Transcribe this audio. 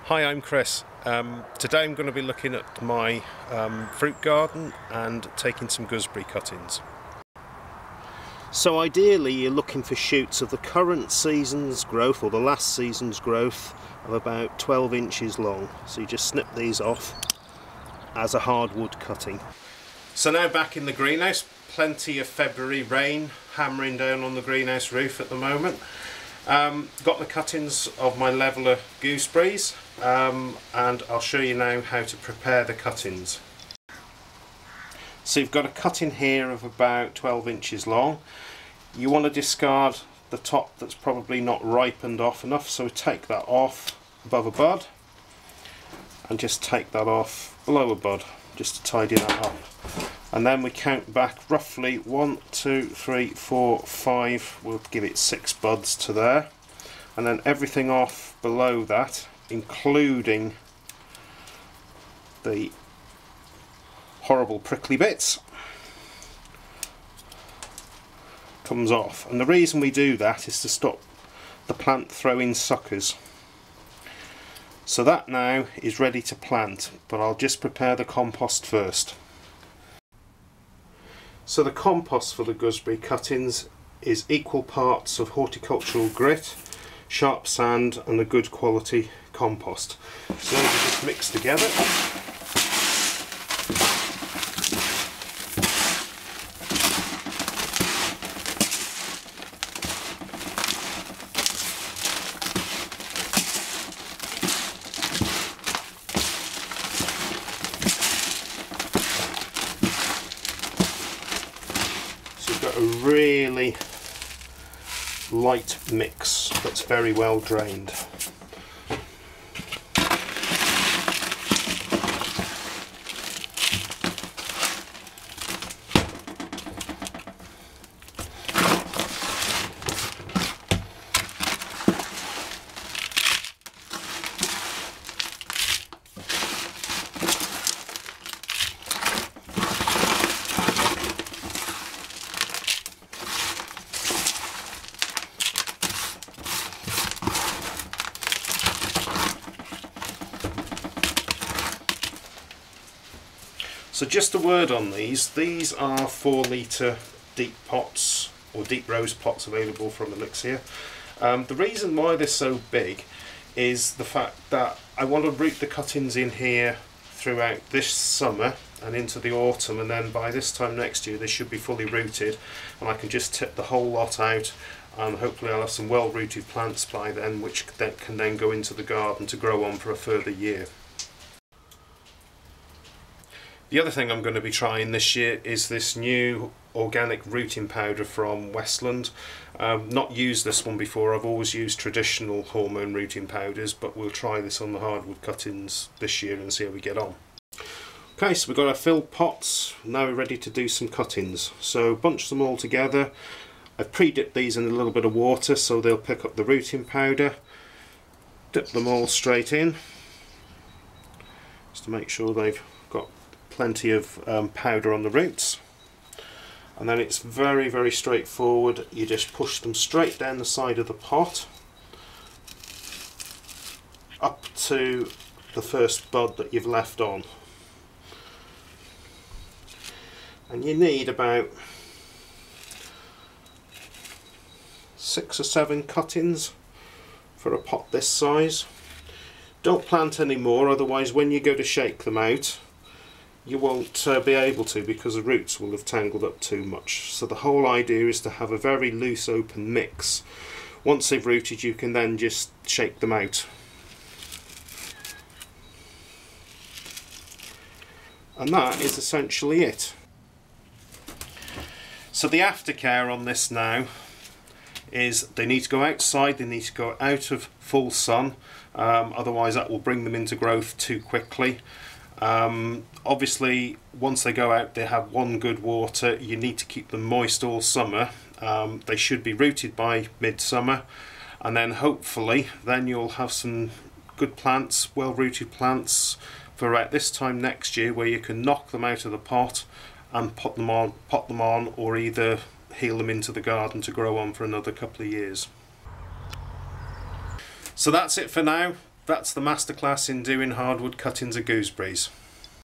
Hi, I'm Chris. Today I'm going to be looking at my fruit garden and taking some gooseberry cuttings. So ideally you're looking for shoots of the current season's growth or the last season's growth of about 12 inches long. So you just snip these off as a hardwood cutting. So now back in the greenhouse, plenty of February rain hammering down on the greenhouse roof at the moment. Got the cuttings of my leveller gooseberries and I'll show you now how to prepare the cuttings. So you've got a cutting here of about 12 inches long. You want to discard the top that's probably not ripened off enough, so take that off above a bud and just take that off below a bud just to tidy that up. And then we count back roughly 1, 2, 3, 4, 5, we'll give it 6 buds to there, and then everything off below that, including the horrible prickly bits, comes off. And the reason we do that is to stop the plant throwing suckers. So that now is ready to plant, but I'll just prepare the compost first. So the compost for the gooseberry cuttings is equal parts of horticultural grit, sharp sand and a good quality compost. So those are just mixed together. Got a really light mix that's very well drained. So just a word on these are 4 litre deep pots or deep rose pots available from Elixir. The reason why they're so big is the fact that I want to root the cuttings in here throughout this summer and into the autumn, and then by this time next year they should be fully rooted and I can just tip the whole lot out, and hopefully I'll have some well rooted plants by then which can then go into the garden to grow on for a further year. The other thing I'm going to be trying this year is this new organic rooting powder from Westland. Not used this one before, I've always used traditional hormone rooting powders, but we'll try this on the hardwood cuttings this year and see how we get on. Okay, so we've got our filled pots, now we're ready to do some cuttings. So bunch them all together. I've pre-dipped these in a little bit of water so they'll pick up the rooting powder. Dip them all straight in, just to make sure they've got plenty of powder on the roots, and then it's very straightforward. You just push them straight down the side of the pot up to the first bud that you've left on, and you need about 6 or 7 cuttings for a pot this size. Don't plant any more, otherwise when you go to shake them out you won't be able to, because the roots will have tangled up too much. So the whole idea is to have a very loose open mix. Once they've rooted you can then just shake them out. And that is essentially it. So the aftercare on this now is they need to go outside, they need to go out of full sun, otherwise that will bring them into growth too quickly. Obviously once they go out they have one good water. You need to keep them moist all summer. They should be rooted by midsummer, and then hopefully then you'll have some good plants, well rooted plants for about this time next year, where you can knock them out of the pot and pot them on, or either heal them into the garden to grow on for another couple of years. So that's it for now. that's the masterclass in doing hardwood cuttings of gooseberries.